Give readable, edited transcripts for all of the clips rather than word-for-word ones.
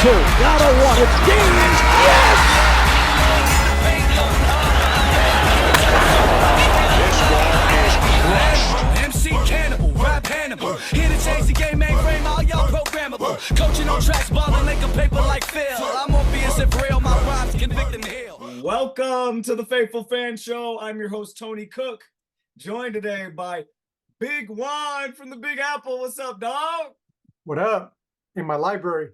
two. Down to one. It's game. Yes! This ball is crushed. MC Cannibal, rap Hannibal. Here to change the game, mainframe, all y'all programmable. Coaching on tracks, balling like a paper like Phil. I'm on being so real, my rhymes convict and heal. Welcome to the Faithful Fan Show. I'm your host, Tony Cook, joined today by Big Juan from the Big Apple. What's up, dog? What up? In my library.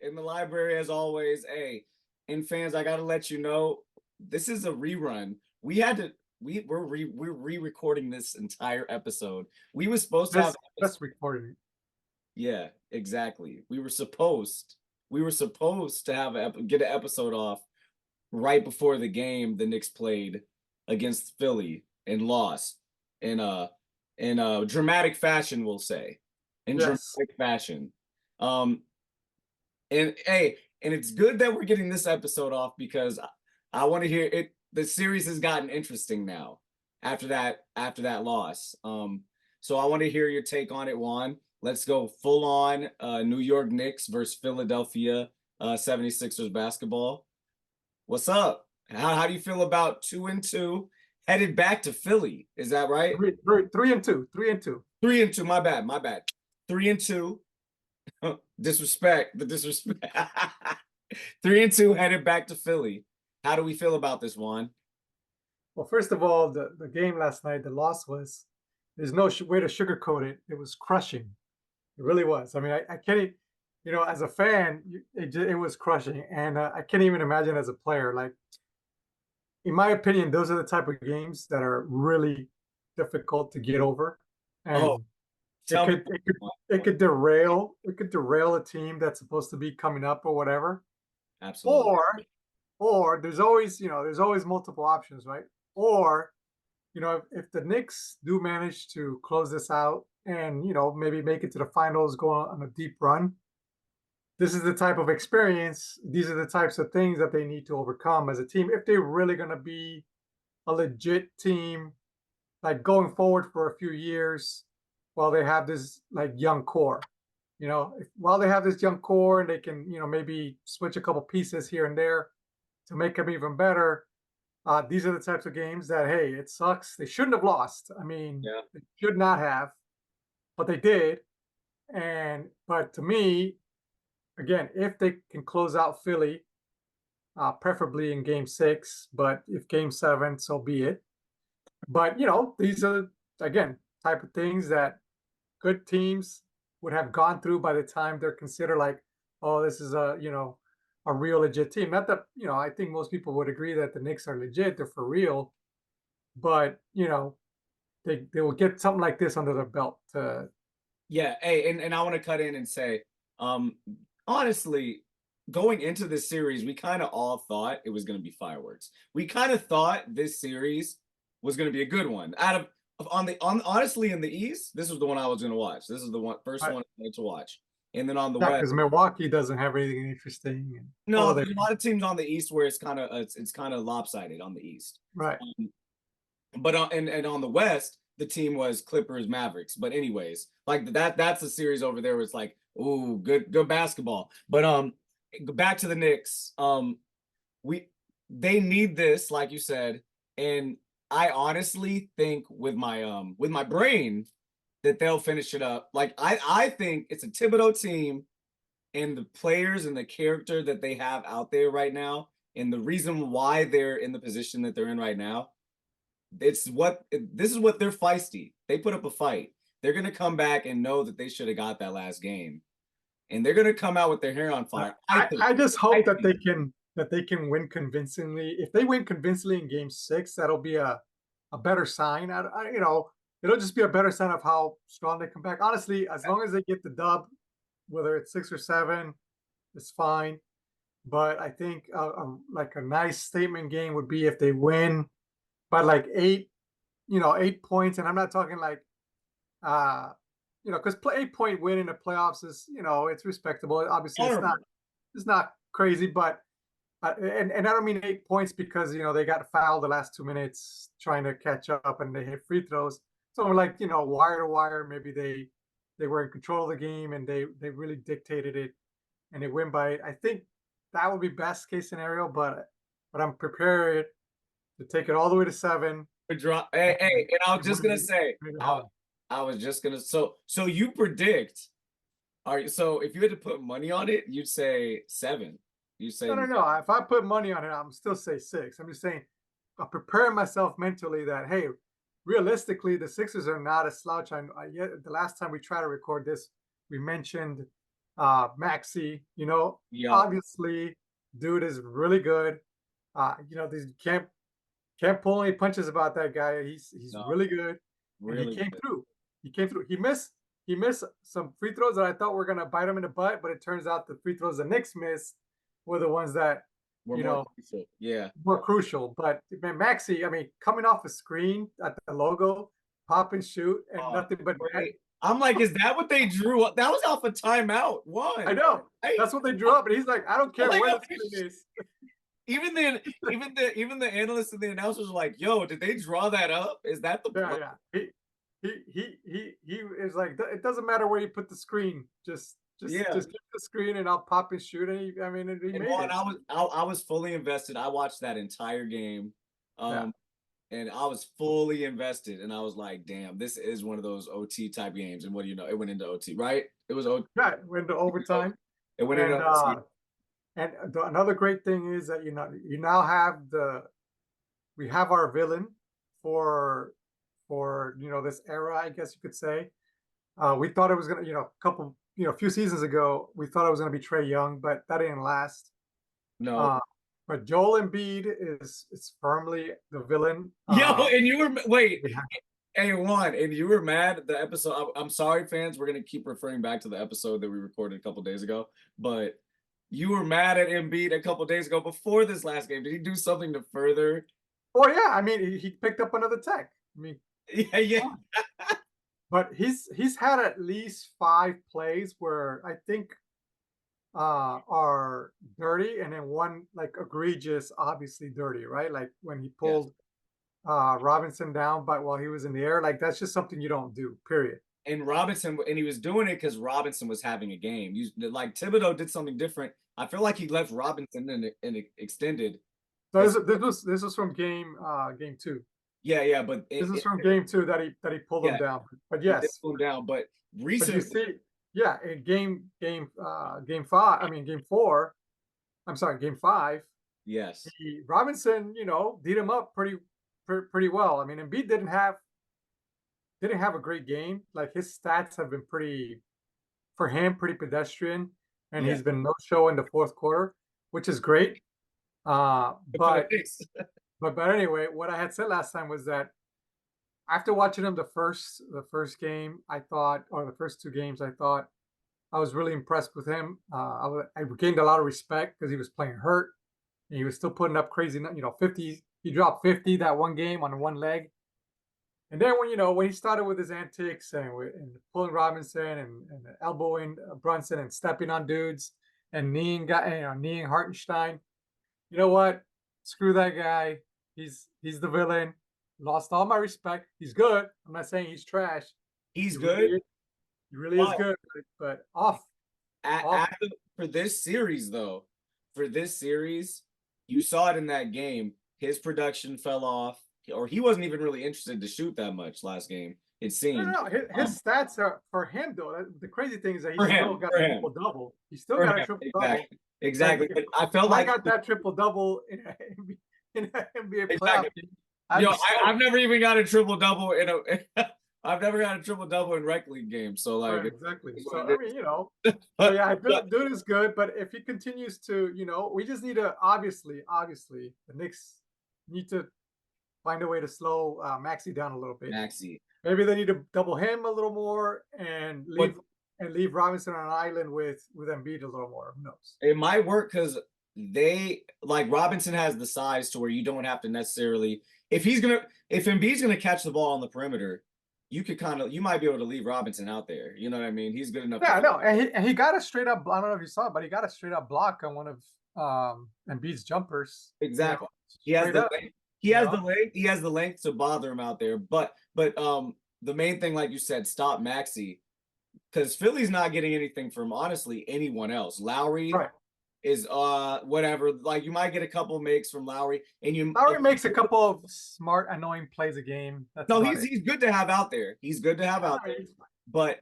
In the library, as always. Hey, and fans, I gotta let you know, this is a rerun. We're re-recording this entire episode. We were supposed to have That's recording. Yeah, exactly. We were supposed to have get an episode off right before the game the Knicks played against Philly and lost in dramatic fashion, we'll say. Dramatic fashion. And it's good that we're getting this episode off because I want to hear it. The series has gotten interesting now after that loss. So I want to hear your take on it, Juan. Let's go full on New York Knicks versus Philadelphia 76ers basketball. What's up? How do you feel about 2-2 headed back to Philly? Is that right? 3-2. 3-2. My bad. 3-2. Disrespect. 3-2 headed back to Philly. How do we feel about this, Juan? Well, first of all, the game last night, the loss was, there's no way to sugarcoat it. It was crushing. It really was. I mean, I can't, as a fan, it was crushing. And I can't even imagine as a player. Like, in my opinion, those are the type of games that are really difficult to get over. And it could derail a team that's supposed to be coming up or whatever. Absolutely. Or there's always multiple options, right? Or, if the Knicks do manage to close this out and, maybe make it to the finals, go on a deep run, this is the type of experience, these are the types of things that they need to overcome as a team if they're really going to be a legit team, like going forward for a few years while they have this like young core. While they have this young core and they can, maybe switch a couple pieces here and there to make them even better. These are the types of games that, hey, it sucks. They shouldn't have lost. I mean, They should not have, but they did. But to me, again, if they can close out Philly, preferably in Game 6, but if Game 7, so be it. But these are, again, type of things that good teams would have gone through by the time they're considered like, oh, this is a real legit team. Not that, I think most people would agree that the Knicks are legit, they're for real, but they will get something like this under their belt. Yeah, hey, and I want to cut in and say, honestly, going into this series, we kind of all thought it was going to be fireworks. We kind of thought this series was going to be a good one. Honestly, in the East, this was the one I was going to watch. This is the first one I wanted to watch. And then on the West, because Milwaukee doesn't have anything interesting. No, there's a lot of teams on the East where it's kind of lopsided on the East, right? But on the West, the team was Clippers, Mavericks. But anyways, like that's a series over there where it's like, ooh, good basketball. But back to the Knicks. They need this, like you said, and I honestly think with my brain that they'll finish it up. Like I think it's a Thibodeau team, and the players and the character that they have out there right now, and the reason why they're in the position that they're in right now, this is what they're feisty. They put up a fight. They're gonna come back and know that they should have got that last game, and they're gonna come out with their hair on fire. I just hope that they can win convincingly. If they win convincingly in Game 6, that'll be a better sign. It'll just be a better sign of how strong they come back. Honestly, as long as they get the dub, whether it's 6 or 7, it's fine. But I think like a nice statement game would be if they win by like 8 points. And I'm not talking like, because 8-point win in the playoffs is, it's respectable. Obviously, it's not crazy, but and I don't mean 8 points because they got fouled the last 2 minutes trying to catch up and they hit free throws. So like wire to wire, maybe they were in control of the game and they really dictated it. and they win by 8. I think that would be best case scenario, but I'm prepared to take it all the way to 7. Hey, and I was just gonna say, Win it I, home. I was just gonna so you predict. All right, so if you had to put money on it, you'd say 7. You say No. If I put money on it, I'm still say 6. I'm just saying, I'm preparing myself mentally that hey, realistically, the Sixers are not a slouch. Yet the last time we tried to record this, we mentioned Maxi. yeah, Obviously, dude is really good. These can't pull any punches about that guy. He's no, really good, and he really came good. through. He came through. He missed some free throws that I thought were gonna bite him in the butt, but it turns out the free throws the Knicks missed were the ones that We're you more know crucial. Yeah. more crucial. But man, Maxi, I mean, coming off the screen at the logo, pop and shoot, and nothing but net. Great. I'm like, is that what they drew up? That was off a timeout. I One. know Right? that's what they drew up, and he's like, I don't care Like, where the okay. screen is. Even then, even the analysts and the announcers were like, "Yo, did they draw that up? Is that the play?" Yeah. He is like, it doesn't matter where you put the screen, just Yeah. give the screen and I'll pop and shoot. And he And made Juan, it. I was fully invested. I watched that entire game. Yeah. And I was fully invested. And I was like, damn, this is one of those OT type games. And what do you know? It went into OT, right? It was OT. Yeah, went to overtime. It went into And OT. another great thing is that you now have we have our villain for this era, I guess you could say. We thought it was gonna, a few seasons ago, we thought it was gonna be Trae Young, but that didn't last. No. But Joel Embiid is firmly the villain. Yo, and you were wait. Yeah. Hey, Juan, and you were mad at the episode. I'm sorry, fans. We're gonna keep referring back to the episode that we recorded a couple days ago, but you were mad at Embiid a couple days ago before this last game. Did he do something to further? Oh yeah, I mean he picked up another tech. I mean, Yeah. but he's had at least 5 plays where I think are dirty, and then one like egregious, obviously dirty, right? Like when he pulled Robinson down, but while he was in the air, like that's just something you don't do. Period. And Robinson, and he was doing it because Robinson was having a game. Like Thibodeau did something different. I feel like he left Robinson and extended. So this was from game 2. Yeah, but This is from game 2 that he pulled him down. But yes, pulled him down. But but recently, you see, yeah, in game 5, I mean game 4. I'm sorry, game 5. yes, Robinson, beat him up pretty well. I mean, Embiid didn't have a great game. Like his stats have been pretty pedestrian, and Yeah. he's been no show in the fourth quarter, which is great. But anyway, what I had said last time was that after watching him the first game, I thought, or the first 2 games, I thought I was really impressed with him. I gained a lot of respect because he was playing hurt, and he was still putting up crazy, 50. He dropped 50 that one game on one leg. And then when he started with his antics and pulling Robinson and elbowing Brunson and stepping on dudes and kneeing Hartenstein, you know what? Screw that guy. He's the villain. Lost all my respect. He's good. I'm not saying he's trash. he's He good. really is good. But off. For this series, though, you saw it in that game. His production fell off, or he wasn't even really interested to shoot that much last game. It seemed. No. His stats are for him though. The crazy thing is that he For him, still got for a him. triple double. He still For got a him, triple double. Exactly. Like, But I felt If I like got that triple double in an NBA playoff Exactly. game, I've never even got a triple double in a. I've never got a triple double in rec league games. So like, right, exactly. it's So what I it mean, is. so yeah, dude is good, but if he continues to, we just need to obviously the Knicks need to find a way to slow Maxi down a little bit. Maxi. Maybe they need to double him a little more and leave Robinson on an island with Embiid a little more. Who knows? It might work because they like Robinson has the size to where you don't have to necessarily if Embiid's gonna catch the ball on the perimeter, you might be able to leave Robinson out there. You know what I mean? He's good enough. Yeah, no, and he got a straight up. I don't know if you saw it, but he got a straight up block on one of Embiid's jumpers. Exactly. He has the length. He has the length to bother him out there. But the main thing, like you said, stop Maxi. because Philly's not getting anything from honestly anyone else. Lowry Right. is whatever. Like you might get a couple makes from Lowry, and you Lowry makes a couple of smart, annoying plays a game. That's no, about it. he's good to have out there. He's good to have out there. But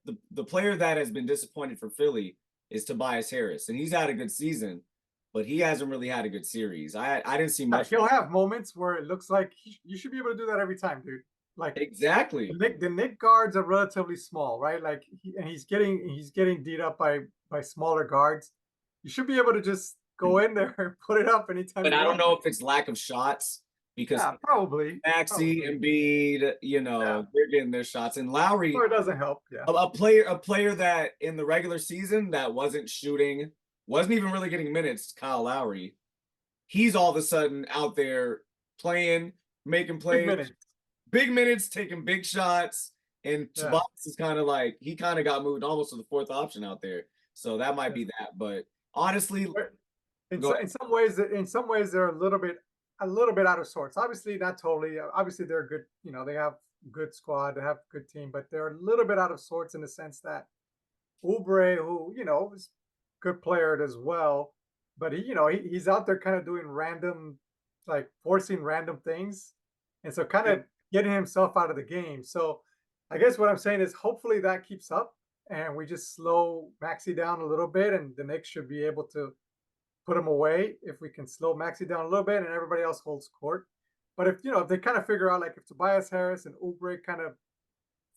the player that has been disappointed for Philly is Tobias Harris, and he's had a good season, but he hasn't really had a good series. I didn't see much. He'll have moments where it looks like you should be able to do that every time, dude. Like Exactly. the Nick guards are relatively small, right? Like he's getting beat up by smaller guards. You should be able to just go in there and put it up anytime. But you I don't want. know if it's lack of shots because Yeah, probably. Maxey, Embiid, they're getting their shots, and Lowry, Or it doesn't help. Yeah. a player that in the regular season that wasn't shooting, wasn't even really getting minutes. Kyle Lowry, he's all of a sudden out there playing, making plays, big minutes, taking big shots, and Tobias is kind of like he kind of got moved almost to the fourth option out there. So that might be that, but honestly, in some ways they're a little bit out of sorts. Obviously, not totally. Obviously, they're good. They have good squad, they have good team, but they're a little bit out of sorts in the sense that Oubre, who is a good player as well, but he's out there kind of doing random, like forcing random things, and so kind of getting himself out of the game. So I guess what I'm saying is hopefully that keeps up, and we just slow Maxey down a little bit, and the Knicks should be able to put him away if we can slow Maxey down a little bit and everybody else holds court. But if they kind of figure out, like if Tobias Harris and Oubre kind of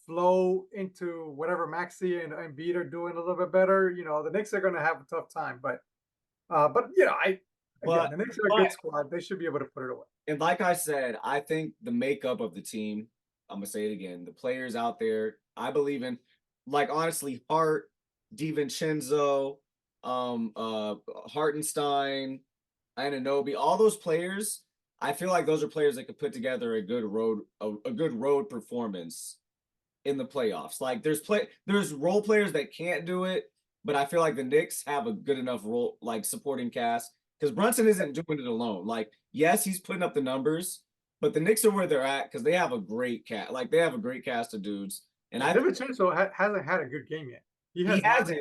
flow into whatever Maxey and Embiid are doing a little bit better, the Knicks are going to have a tough time. But the Knicks are a good squad. They should be able to put it away. And like I said, I think the makeup of the team, I'm gonna say it again, the players out there, I believe in, like honestly, Hart, DiVincenzo, Hartenstein, Anunoby, all those players, I feel like those are players that could put together a good road performance in the playoffs. Like there's role players that can't do it, but I feel like the Knicks have a good enough role, like supporting cast, because Brunson isn't doing it alone. Like, yes, he's putting up the numbers, but the Knicks are where they're at because they have a great cast. Like they have a great cast of dudes. And DiVincenzo hasn't had a good game yet. He hasn't.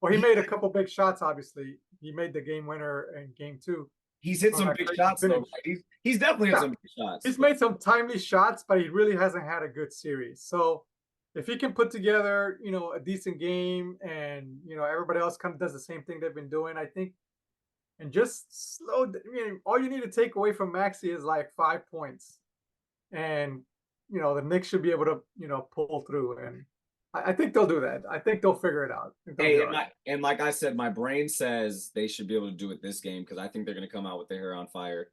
Well, he made a couple big shots. Obviously, he made the game winner in game 2. He's hit some big shots though. Right? He's definitely hit some big shots. He's made some timely shots, but he really hasn't had a good series. So if he can put together, a decent game, and everybody else kind of does the same thing they've been doing, I think, and just slow. All you need to take away from Maxey is like 5 points, and the Knicks should be able to pull through, and I think they'll do that. I think they'll figure it out. Hey, and like I said, my brain says they should be able to do it this game because I think they're going to come out with their hair on fire.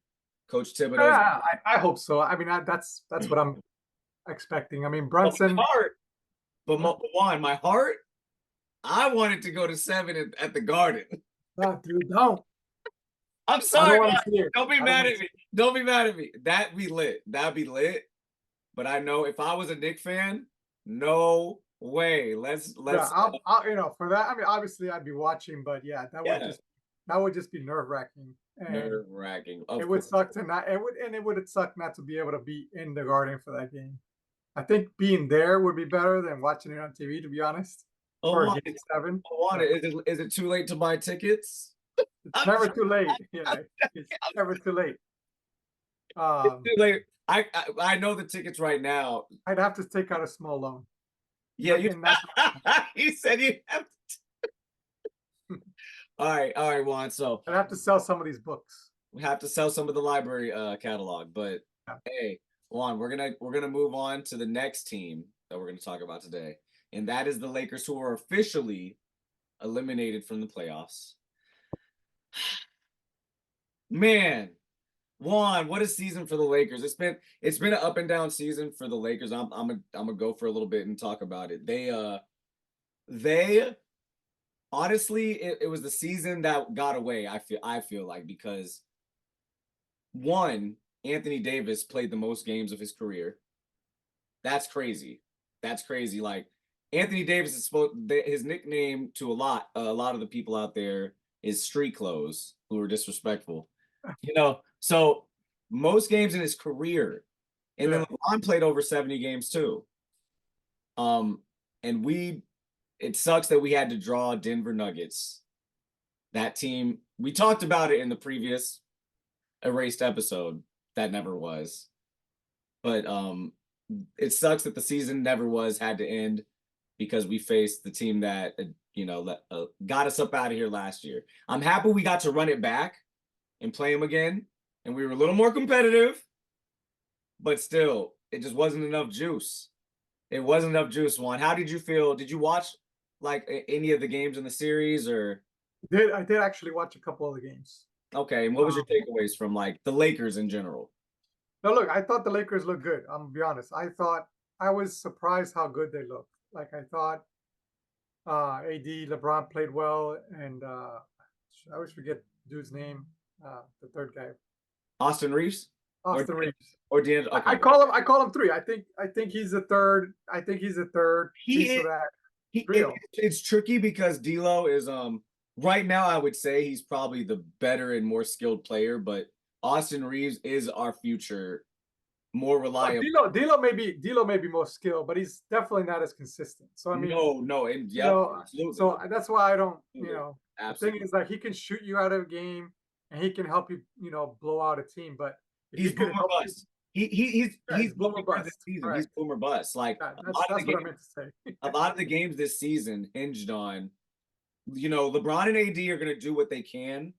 Coach Thibodeau. Yeah, I hope so. I mean, that's what I'm expecting. I mean, Brunson. But my heart, I wanted to go to 7 at the Garden. No, dude, don't. I'm sorry. Don't be mad at me. Don't be mad at me. That'd be lit. But I know if I was a Knicks fan, no way. Let's. Yeah, I'll for that. I mean, obviously, I'd be watching, but yeah, that would just be nerve wracking. Nerve wracking. It would suck to not. It would suck not to be able to be in the Garden for that game. I think being there would be better than watching it on TV, to be honest. For game 7. Is it too late to buy tickets? It's never too late. Yeah, it's never too late. It's too late. I know the tickets right now. I'd have to take out a small loan. Yeah, you said you have to. All right, Juan. So I'd have to sell some of these books. We have to sell some of the library catalog, but hey, Juan, we're gonna move on to the next team that we're gonna talk about today, and that is the Lakers, who are officially eliminated from the playoffs. Man, Juan, what a season for the Lakers. It's been an up and down season for the Lakers. I'm gonna go for a little bit and talk about it. They honestly, it was the season that got away, I feel like, because one, Anthony Davis played the most games of his career. That's crazy. Like, Anthony Davis is his nickname to a lot of the people out there is street clothes, who are disrespectful. So most games in his career. And then LeBron played over 70 games too. And we it sucks that we had to draw Denver Nuggets. That team, we talked about it in the previous erased episode. That never was. But it sucks that the season never was, had to end because we faced the team that got us up out of here last year. I'm happy we got to run it back and play them again, and we were a little more competitive, but still, it just wasn't enough juice. It wasn't enough juice. Juan, how did you feel? Did you watch like any of the games in the series, or? I did actually watch a couple of the games. Okay, and what was your takeaways from like the Lakers in general? No, look, I thought the Lakers looked good. I'm gonna be honest. I was surprised how good they looked. Like I thought AD, LeBron played well, and I always forget dude's name, the third guy. Austin Reeves? Austin Reeves. Or D'Angelo? Okay. I call him three. I think he's the third. I think he's the third piece of that. It's tricky because D'Lo is right now I would say he's probably the better and more skilled player, but Austin Reeves is our future, more reliable. D'Lo may be more skilled, but he's definitely not as consistent. So I mean, no, and yeah, absolutely. So that's why I don't, Absolutely. the thing is like he can shoot you out of a game and he can help you, blow out a team. But he's boomer bust. He's boomer bust. This season. Right. He's boomer bust. Like that's what I meant to say. A lot of the games this season hinged on, LeBron and AD are going to do what they can.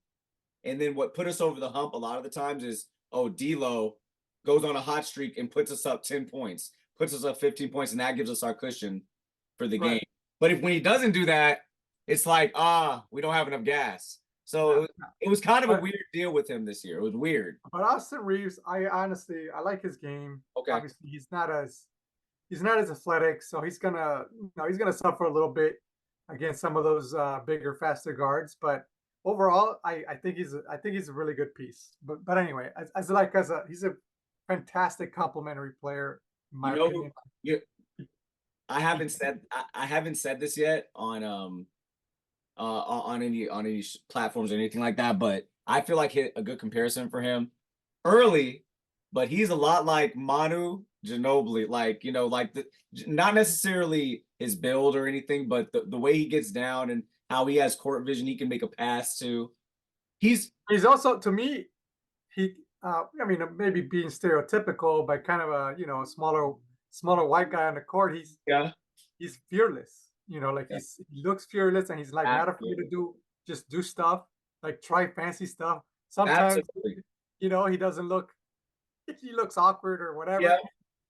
And then what put us over the hump a lot of the times is, D'Lo goes on a hot streak and puts us up 10 points, puts us up 15 points, and that gives us our cushion for the game. But when he doesn't do that, it's like, we don't have enough gas. So it was kind of a weird deal with him this year. It was weird. But Austin Reeves, I like his game. Okay. Obviously, he's not as athletic, so he's gonna suffer a little bit against some of those bigger, faster guards. But overall, I think he's a really good piece. But anyway, he's a fantastic complementary player. In my opinion. I haven't said this yet on any platforms or anything like that, but I feel like a good comparison for him early, but he's a lot like Manu Ginobili, like not necessarily his build or anything, but the way he gets down and how he has court vision, he can make a pass to. He's also, to me, maybe being stereotypical, but kind of a smaller white guy on the court. He's fearless. He looks fearless, and he's like not afraid to do stuff, like try fancy stuff. Sometimes he doesn't look, he looks awkward or whatever,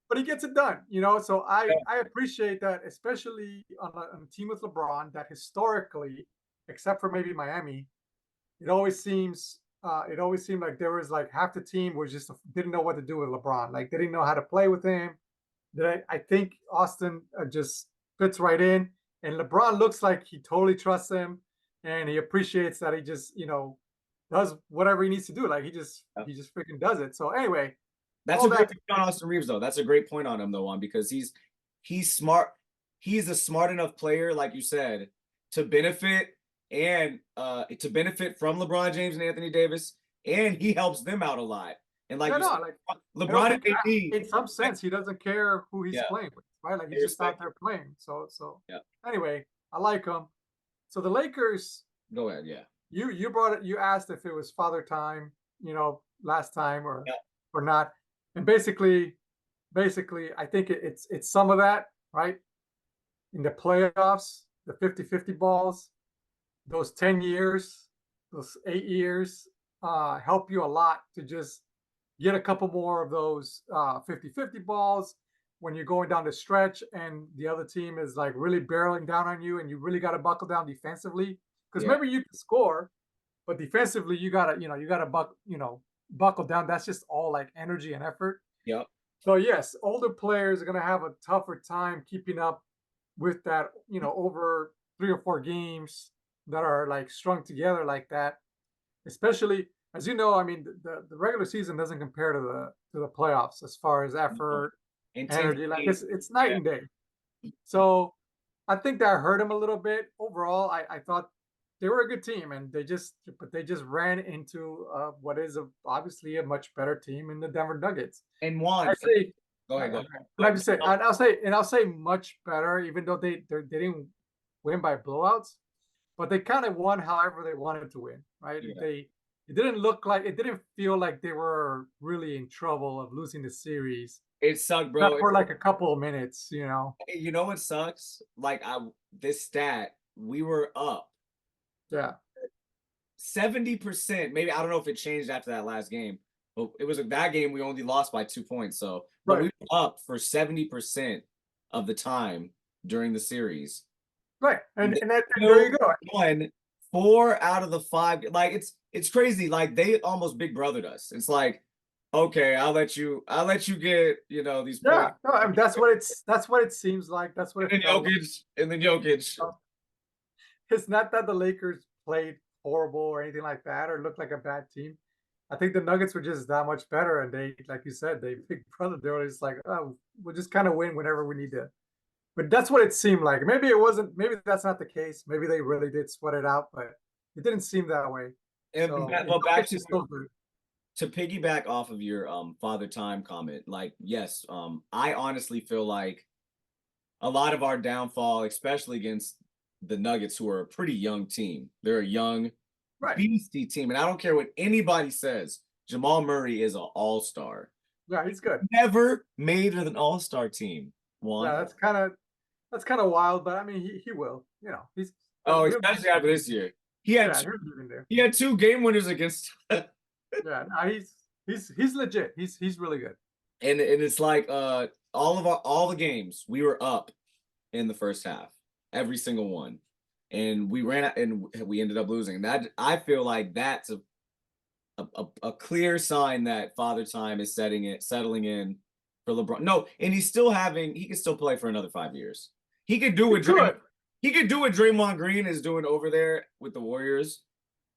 but he gets it done. So I appreciate that, especially on a team with LeBron that historically, except for maybe Miami, it always seemed like there was like half the team was just didn't know what to do with LeBron. Like they didn't know how to play with him. I think Austin just fits right in. And LeBron looks like he totally trusts him, and he appreciates that he just, does whatever he needs to do. Like he just freaking does it. So anyway, that's a great point on Austin Reeves, though. That's a great point on him, though, Juan, because he's smart. He's a smart enough player, like you said, to benefit from LeBron James and Anthony Davis, and he helps them out a lot. And LeBron and AD, in some sense, he doesn't care who he's playing with, right? Like he's just out there playing. So anyway, I like him. So the Lakers. Go ahead, yeah. You brought it. You asked if it was father time, last time or not. And basically, I think it's some of that, right? In the playoffs, the 50-50 balls, those 10 years, those 8 years, help you a lot to just get a couple more of those 50-50 balls when you're going down the stretch and the other team is like really barreling down on you, and you really got to buckle down defensively, because maybe you can score, but defensively you gotta buckle down. That's just all like energy and effort. Yep. So yes, older players are gonna have a tougher time keeping up with that, over 3 or 4 games that are like strung together like that, especially. As you know, I mean, the regular season doesn't compare to the playoffs as far as effort, energy. Like it's night and day. So I think that hurt him a little bit. Overall, I thought they were a good team, and they just ran into what is obviously a much better team in the Denver Nuggets. And Juan, go ahead. I'll say much better, even though they didn't win by blowouts, but they kind of won however they wanted to win, right? Yeah. It didn't feel like they were really in trouble of losing the series. It sucked, bro. Not for like a couple of minutes, you know. You know what sucks? Like this stat, we were up Yeah. 70%. Maybe I don't know if it changed after that last game. But it was that game we only lost by 2 points. So but we were up for 70% of the time during the series. Right. And there you go. Won 4 out of the 5. Like it's crazy. Like they almost big brothered us. It's like, okay, I'll let you get, these Yeah, points. no, I mean, that's what it seems like. That's what And it felt like. Jokic. It's not that the Lakers played horrible or anything like that or looked like a bad team. I think the Nuggets were just that much better, and they, like you said, they big brother. They were just like, oh, we'll just kind of win whenever we need to. But that's what it seemed like. Maybe it wasn't. Maybe that's not the case. Maybe they really did sweat it out, but it didn't seem that way. And So, well, back Jokic is still good. to piggyback off of your Father Time comment, like, yes, I honestly feel like a lot of our downfall, especially against the Nuggets, who are a pretty young team. They're a young, beastie team. And I don't care what anybody says. Jamal Murray is an all-star. Yeah, he's good. Never made an all-star team. Yeah, that's kind of wild, but I mean, he will. You know, he's especially after this year. He had he had 2 game winners against. Yeah, no, he's legit. He's really good. And it's like all the games we were up in the first half, every single one, and we ran out and we ended up losing. That I feel like that's a clear sign that Father Time is settling in for LeBron. No, and he can still play for another 5 years. He could do what Draymond Green is doing over there with the Warriors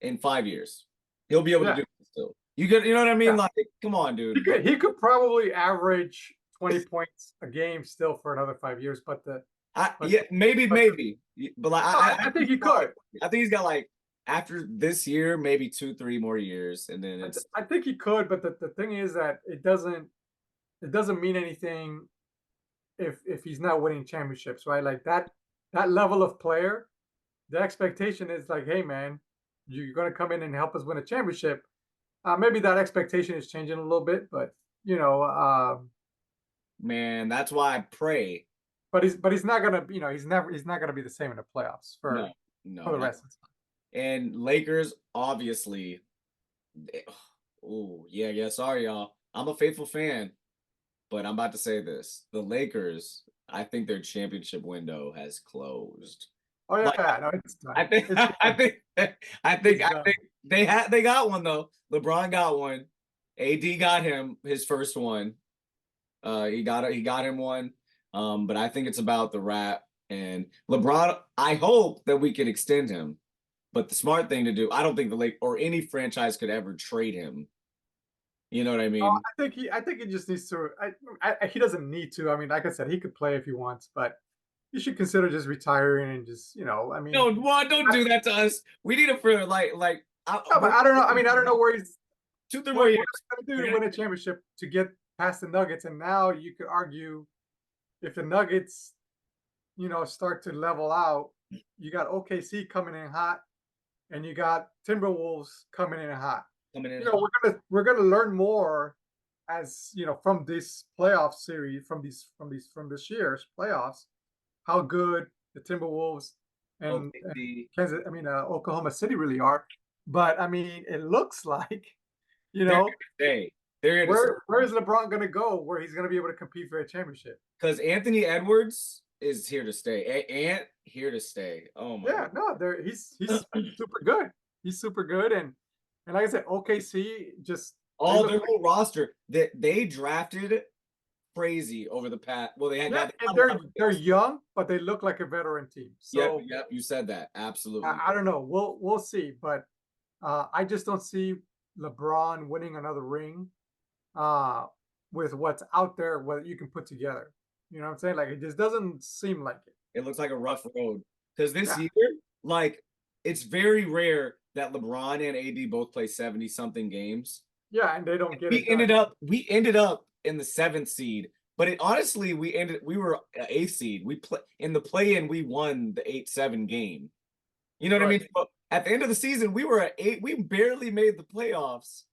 in 5 years. He'll be able to do it still. You know what I mean? Yeah. Like, come on, dude. He could probably average 20 points a game still for another 5 years, but maybe. But like, I think he could. I think he's got like after this year, maybe 2-3 more years, and then I think he could, but the thing is that it doesn't mean anything if he's not winning championships, right? Like that level of player, the expectation is like, hey man, you're gonna come in and help us win a championship. Maybe that expectation is changing a little bit, but man, that's why I pray. But he's not gonna, he's not gonna be the same in the playoffs for the rest of the time. And Lakers, obviously. Oh yeah. Sorry, y'all. I'm a faithful fan, but I'm about to say this: the Lakers, I think their championship window has closed. Oh yeah, no, it's done. I think they got one though. LeBron got one. AD got him his first one. He got him one. But I think it's about the wrap. And LeBron, I hope that we can extend him. But the smart thing to do, I don't think the Lakers or any franchise could ever trade him. You know what I mean? I think he just needs to. He doesn't need to. I mean, like I said, he could play if he wants, but you should consider just retiring and just, I mean. No, don't do that to us. We need him for like. But I don't know. I mean, I don't know where he's 2-3 more years going to do to win a championship to get past the Nuggets. And now you could argue if the Nuggets, start to level out, you got OKC coming in hot, and you got Timberwolves coming in hot. We're gonna learn more as from this playoff series, from this year's playoffs, how good the Timberwolves and Oklahoma City really are. But I mean, it looks like, where is LeBron going to go where he's going to be able to compete for a championship? Because Anthony Edwards is here to stay. Ant here to stay. Oh my! Yeah, no, he's super good. He's super good, and like I said, OKC just their whole roster that they drafted crazy over the past. Well, they had they're young, but they look like a veteran team. So yep, you said that absolutely. I don't know. We'll see, but I just don't see LeBron winning another ring with what's out there, what you can put together. You know what I'm saying? Like, it just doesn't seem like it. It looks like a rough road because this year, like, it's very rare that LeBron and AD both play 70-something games. Yeah, and they don't get We ended up in the 7th seed, But honestly, we were an 8th seed. We play in the play-in, we won the 8-7 game. You know what I Right. mean? But at the end of the season, we were at 8. We barely made the playoffs,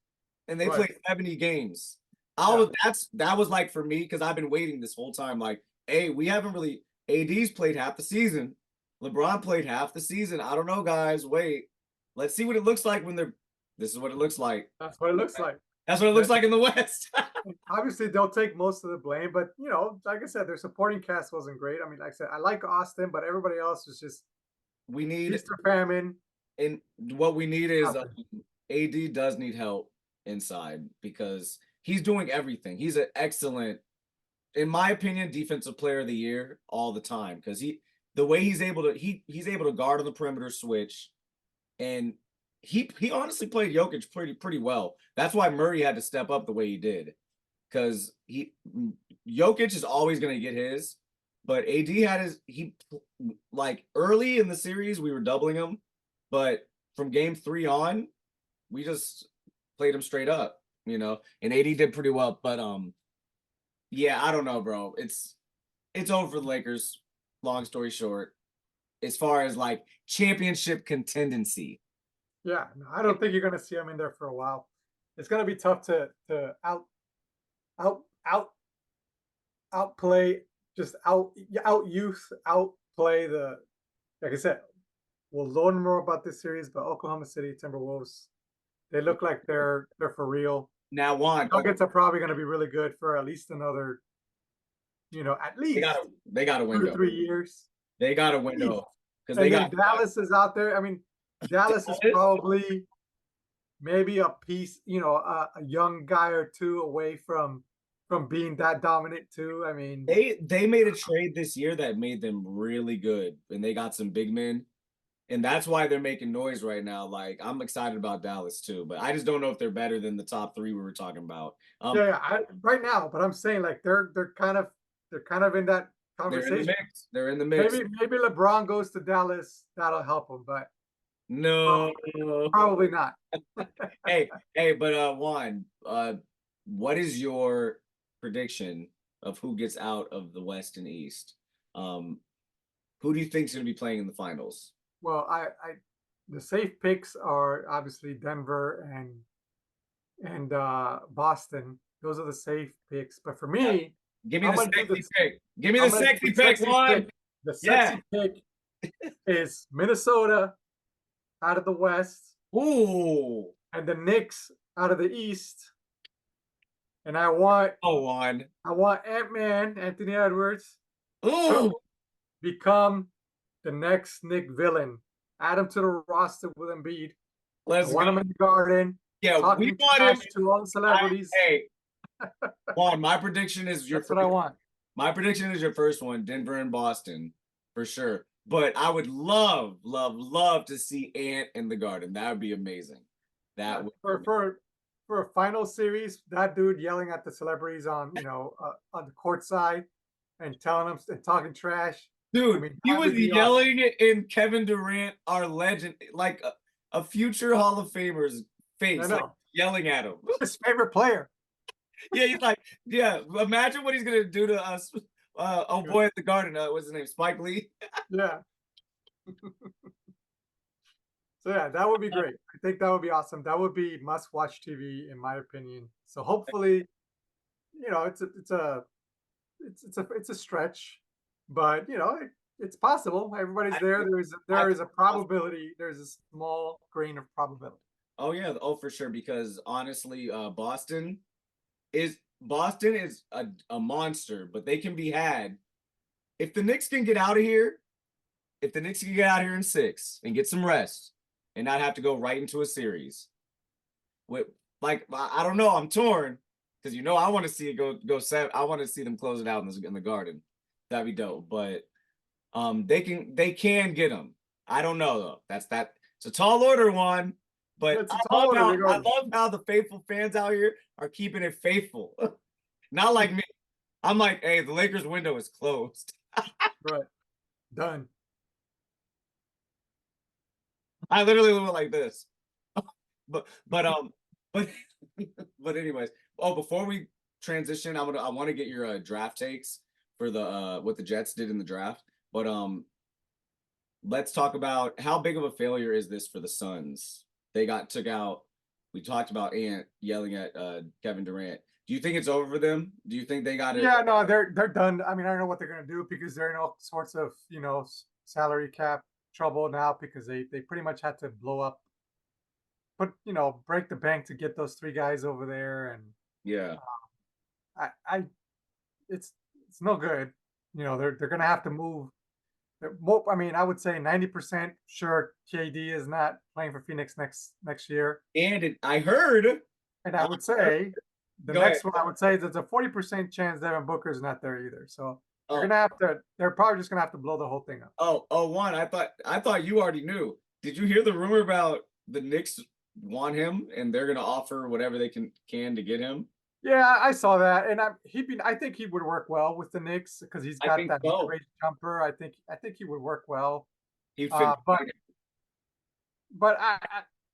and they Right. played 70 games. Yeah. That was like for me, because I've been waiting this whole time. Like, hey, we haven't really AD's played half the season. LeBron played half the season. I don't know, guys. Wait. Let's see what it looks like when they're this is what it looks like. That's what it looks like. That's what it looks like in the West. Obviously, they'll take most of the blame, but like I said, their supporting cast wasn't great. I mean, like I said, I like Austin, but everybody else was just We need feast or famine. and what we need is Nothing. AD does need help inside, because he's doing everything. He's an excellent, in my opinion, defensive player of the year all the time, because the way he's able to he's able to guard on the perimeter, switch, and he honestly played Jokic pretty well. That's why Murray had to step up the way he did, because Jokic is always going to get his, but AD had like early in the series we were doubling him, but from game 3 on, we just played him straight up, and AD did pretty well. But yeah, I don't know, bro. It's over for the Lakers. Long story short, as far as like championship contendency. Yeah, no, I don't think you're going to see them in there for a while. It's going to be tough to out outplay, just out youth outplay the. Like I said, we'll learn more about this series, but Oklahoma City Timberwolves, they look like they're for real. Now, Juan, Nuggets are probably going to be really good for at least another, at least they got a 2 window. to 3 years. They got a window, because And they then got Dallas is out there. I mean, Dallas is probably maybe a piece, a young guy or two away from being that dominant too. I mean, they made a trade this year that made them really good, and they got some big men, and that's why they're making noise right now. Like, I'm excited about Dallas too, but I just don't know if they're better than the top 3 we were talking about. right now, but I'm saying like they're kind of in that They're in the conversation. mix. They're in the mix. Maybe LeBron goes to Dallas, that'll help him, but No. probably not. Hey, but Juan, what is your prediction of who gets out of the West and East? Who do you think is going to be playing in the finals? Well, the safe picks are obviously Denver and Boston. Those are the safe picks. But for me, Give me I'm the gonna do sexy this- pick. Give me the I'm gonna do sexy the pick, sexy Juan. pick. The sexy pick is Minnesota out of the West Ooh. and the Knicks out of the East. And I want Oh, Juan. Ant-Man, Anthony Edwards, Ooh. become the next Nick villain. Add him to the roster with Embiid. Let's I want go. him in the Garden. Yeah, we Talking want him. trash to all the celebrities. Hey, Juan, my prediction is That's what I want. My prediction is your first one, Denver and Boston, for sure. But I would love, love, love to see Ant in the Garden. That would be amazing. That would For a final series, that dude yelling at the celebrities on the court side and telling them and talking trash. dude. I mean, He that was would be yelling in Kevin Durant, our legend, like a future Hall of Famer's face, I know. like yelling at him. his favorite player. Yeah, he's like, yeah. Imagine what he's gonna do to us. Oh boy, at the Garden. What's his name? Spike Lee. Yeah. So yeah, that would be great. I think that would be awesome. That would be must-watch TV, in my opinion. So hopefully, it's a stretch, but it's possible. Everybody's there. There is a probability. There's a small grain of probability. Oh yeah, oh for sure. Because honestly, Boston is a monster, but they can be had. If the Knicks can get out of here, if the Knicks can get out here in 6 and get some rest and not have to go right into a series, I don't know, I'm torn, because I want to see it go 7. I want to see them close it out in the Garden. That'd be dope. But they can get them. I don't know though. It's a tall order, one. But I love how the faithful fans out here are keeping it faithful. Not like me. I'm like, hey, the Lakers window is closed. Right. Done. I literally went like this. but but anyways. Oh, before we transition. I want to get your draft takes for the what the Jets did in the draft. But let's talk about how big of a failure is this for the Suns? They got took out. We talked about Ant yelling at Kevin Durant. Do you think it's over for them? Do you think they got it? Yeah, no, they're done. I mean, I don't know what they're gonna do because they're in all sorts of salary cap trouble now because they pretty much had to blow up, break the bank to get those three guys over there, and Yeah. I it's no good. They're gonna have to move. I mean, I would say 90% sure KD is not playing for Phoenix next year, And I heard. and I would say the Go next ahead. one I would say there's a 40% chance Devin Booker's not there either. So they're Oh, gonna have to. They're probably just gonna have to blow the whole thing up. Juan, I thought you already knew. Did you hear the rumor about the Knicks want him and they're gonna offer whatever they can to get him? Yeah, I saw that, and I think he would work well with the Knicks because he's I got think that so. mid-range jumper. I think he would work well. He'd fit. But I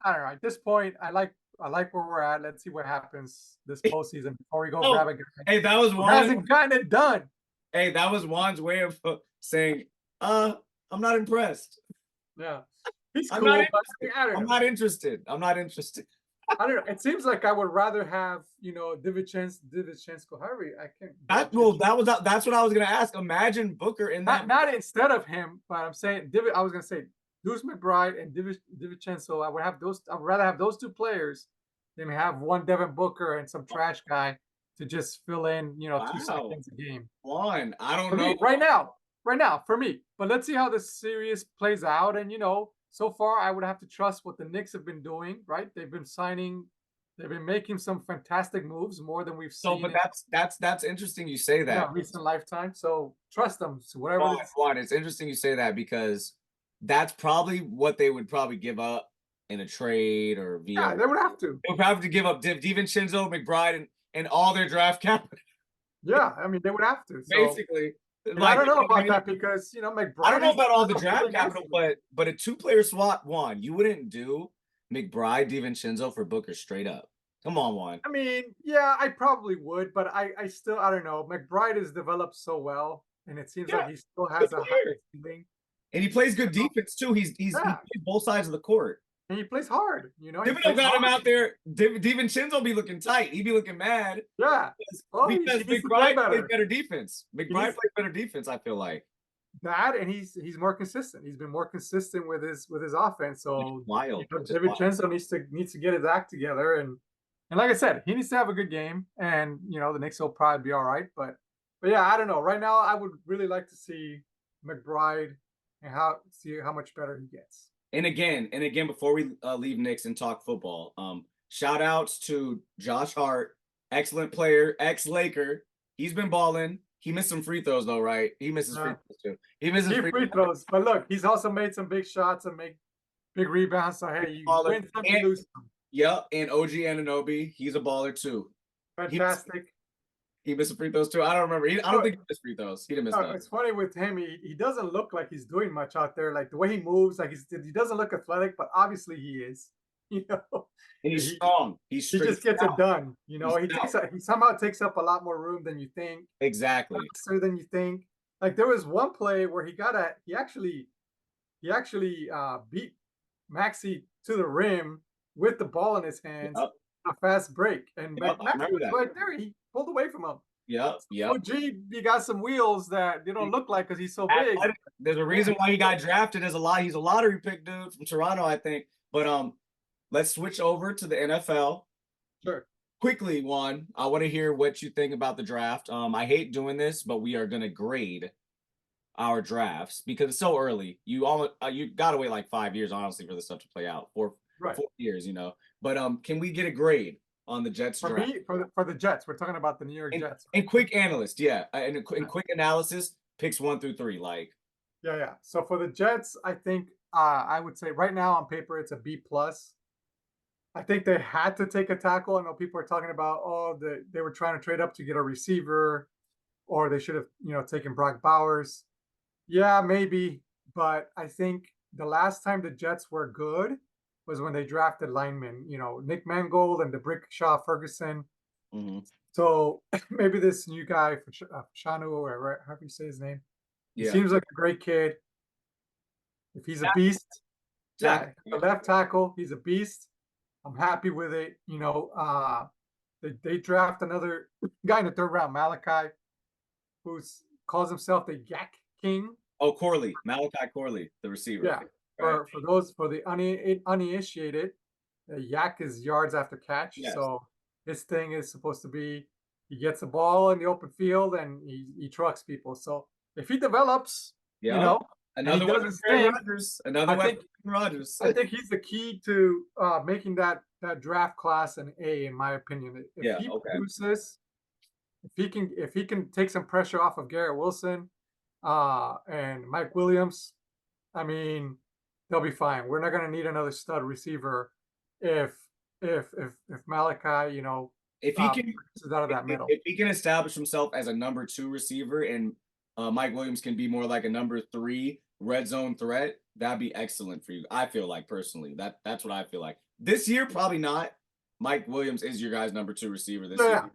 don't know. At this point, I like where we're at. Let's see what happens this postseason before we go Oh, grab a guy Hey, that was who Juan. hasn't gotten it done. Hey, that was Juan's way of saying, I'm not impressed. Yeah, he's I'm cool. not But interested. I don't I'm know. not interested. I'm not interested. I don't know. It seems like I would rather have Divincenzo. However, I can't. That's what I was gonna ask. Imagine Booker in that. Not instead of him, but I'm saying I was gonna say Deuce McBride and Divincenzo. I would rather have those two players than have one Devin Booker and some trash guy to just fill in, 2 seconds a game. Juan, I don't For know. me, right now, for me. But let's see how this series plays out. And so far, I would have to trust what the Knicks have been doing. Right? They've been making some fantastic moves, more than we've So, seen. but that's interesting you say that. Recent lifetime. So trust them. So whatever. Juan, it's interesting you say that because that's probably what they would probably give up in a trade or via. Yeah, they would have to. They would have to give up DiVincenzo, McBride, and all their draft capital. Yeah, I mean they would have to. So, Basically, I don't know about that because McBride. I don't know about all the draft capital, but a 2-player swap, Juan, you wouldn't do McBride, DiVincenzo for Booker straight up. Come on, Juan. I mean, yeah, I probably would, but I still I don't know. McBride has developed so well, and it seems like he still has a high ceiling. And he plays good defense too. He plays both sides of the court. And he plays hard. Thibodeau got him out there. DiVincenzo be looking tight. He be looking mad. Yeah. Because McBride plays better defense. McBride plays better defense, I feel like. That, and he's more consistent. He's been more consistent with his offense. So wild. DiVincenzo needs to get his act together, and like I said, he needs to have a good game, and the Knicks will probably be all right. But yeah, I don't know. Right now, I would really like to see McBride and see how much better he gets. And again, before we leave Knicks and talk football, shout outs to Josh Hart, excellent player, ex-Laker. He's been balling. He missed some free throws though, right? He misses free throws too. He misses free throws. But look, he's also made some big shots and make big rebounds. So hey, you win some, you lose some. Yep, and OG Anunoby, he's a baller too. Fantastic. He missed some free throws too. I don't remember. I don't think he missed free throws. He didn't miss that. It's funny with him. He doesn't look like he's doing much out there. Like the way he moves, like he doesn't look athletic, but obviously he is. And he's strong. He just gets it done. He somehow takes up a lot more room than you think. Exactly. Faster than you think. Like there was one play where he actually beat Maxey to the rim with the ball in his hands. Yep. A fast break, and Maxey was right there. He pulled away from him. Yep. OG, he got some wheels that they don't look like because he's so big. There's a reason why he got drafted as he's a lottery pick dude from Toronto, I think. But let's switch over to the NFL. Sure. Quickly, Juan, I want to hear what you think about the draft. I hate doing this, but we are gonna grade our drafts because it's so early. You gotta wait like 5 years, honestly, for this stuff to play out. 4 years, But can we get a grade on the Jets draft? For the Jets, we're talking about the New York Jets. And quick analyst, yeah. And quick analysis, picks 1 through 3, like. Yeah. So for the Jets, I think I would say right now on paper it's a B+. I think they had to take a tackle. I know people are talking about they were trying to trade up to get a receiver, or they should have taken Brock Bowers. Yeah, maybe, but I think the last time the Jets were good was when they drafted linemen. Nick Mangold and DeBrickshaw Ferguson. So maybe this new guy, Fashanu, or however you say his name, he Yeah. seems like a great kid. If he's a beast, yeah, the left tackle, he's a beast. I'm happy with it. They draft another guy in the 3rd round, Malachi, who calls himself the Yak King. Oh, Corley, Malachi Corley, the receiver. Yeah, Right. for the uninitiated, Yak is yards after catch. Yes. So his thing is supposed to be he gets the ball in the open field and he trucks people. So if he develops, Yeah. and Another he one does his for Aaron thing, Rodgers. Another one for Aaron Rodgers. I think he's the key to making that draft class an A, in my opinion. If he produces, if he can take some pressure off of Garrett Wilson and Mike Williams, I mean, they'll be fine. We're not going to need another stud receiver if Malachi, if he can out of that middle. If he can establish himself as a number 2 receiver and Mike Williams can be more like a number 3 red zone threat, that'd be excellent for you. I feel like personally, that's what I feel like. This year, probably not. Mike Williams is your guy's number 2 receiver this year.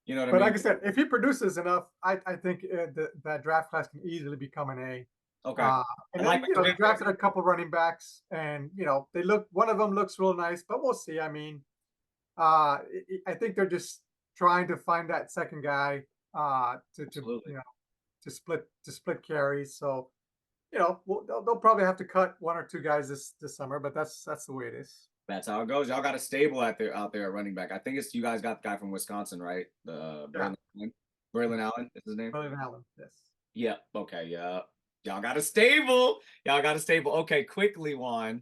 You know what I mean? But like I said, if he produces enough, I think that draft class can easily become an A. Okay. And then, they drafted a couple running backs, and one of them looks real nice, but we'll see. I mean, I think they're just trying to find that second guy to split carries. So they'll probably have to cut 1 or 2 guys this summer, but that's the way it is. That's how it goes. Y'all got a stable out there at running back. I think it's you guys got the guy from Wisconsin, right? Braylon Allen is his name. Braylon Allen, yes. Yeah. Okay. Yeah. Y'all got a stable. Okay. Quickly, Juan.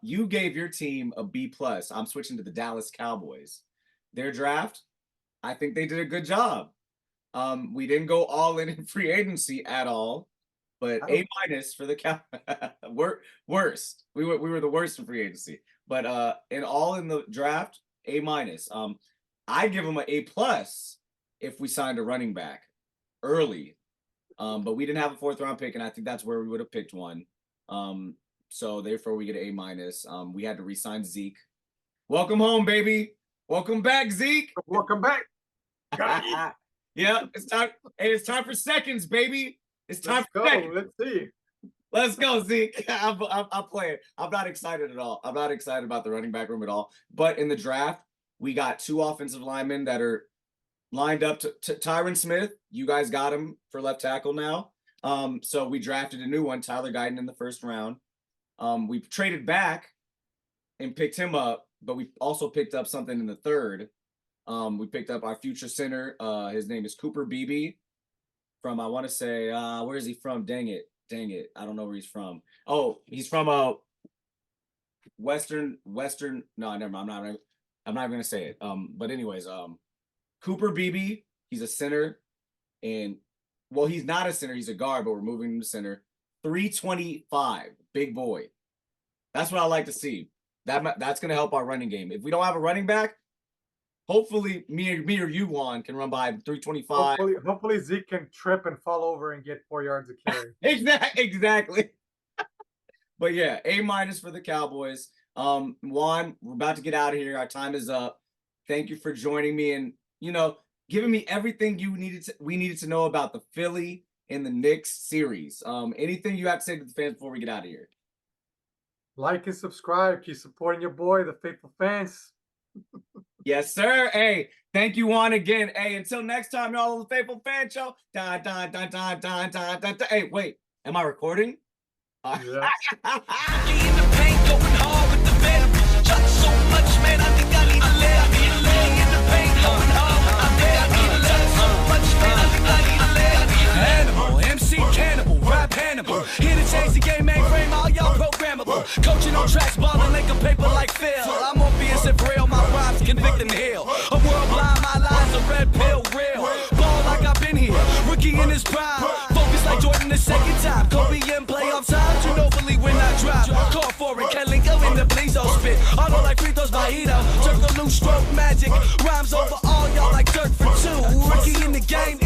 You gave your team a B+. I'm switching to the Dallas Cowboys. Their draft, I think they did a good job. We didn't go all in free agency at all, but A- for the worst. We were the worst in free agency, but in the draft, A-. I give them an A+ if we signed a running back early, but we didn't have a 4th round pick, and I think that's where we would have picked one. So therefore we get an A-. We had to re-sign Zeke. Welcome home, baby. Welcome back, Zeke. Welcome back. Yeah, it's time. Hey, it's time for seconds, baby. It's time for seconds. Let's see. Let's go, Zeke. I'm playing. I'm not excited at all. I'm not excited about the running back room at all. But in the draft, we got 2 offensive linemen that are lined up to Tyron Smith. You guys got him for left tackle now. So we drafted a new one, Tyler Guyton, in the 1st round. We traded back and picked him up, but we also picked up something in the 3rd. We picked up our future center. His name is Cooper Beebe from, I want to say, where is he from? Dang it. I don't know where he's from. Oh, he's from Western. No, never mind. I'm not even gonna say it. But anyways, Cooper Beebe, he's a center, and well, he's not a center, he's a guard, but we're moving him to center. 325, big boy. That's what I like to see. That's gonna help our running game. If we don't have a running back, hopefully me or you, Juan, can run by 325. Hopefully Zeke can trip and fall over and get 4 yards of carry. Exactly. But yeah, A- for the Cowboys. Juan, we're about to get out of here. Our time is up. Thank you for joining me and giving me everything we needed to know about the Philly and the Knicks series. Anything you have to say to the fans before we get out of here? Like and subscribe. Keep supporting your boy, the Faithful Fans. Yes, sir. Hey, thank you, Juan, again. Hey, until next time, y'all on the Faithful Fan Show. Hey, wait, am I recording? Yeah. In the paint, going hard with the venom. Shot so much, man, I think I need to live. In the paint, going hard with the venom. Shot so much, man, I think I need to live. Animal, MC Cannibal, rap Hannibal. Here to change the game, mainframe, all y'all programmable. Coaching on tracks, balling like a paper like Phil. I'm obvious and real, my rhymes convict and heal. A world blind, my lies a red pill, real. Ball like I've been here, rookie in his prime. Focus like Jordan the second time. Kobe in playoff time, you know believe when I drop. Call for it, Kelly go in the bleeds, I'll spit. Auto like free throws by Ito. Circle loose stroke magic. Rhymes over all y'all like dirt for 2. Rookie in the game,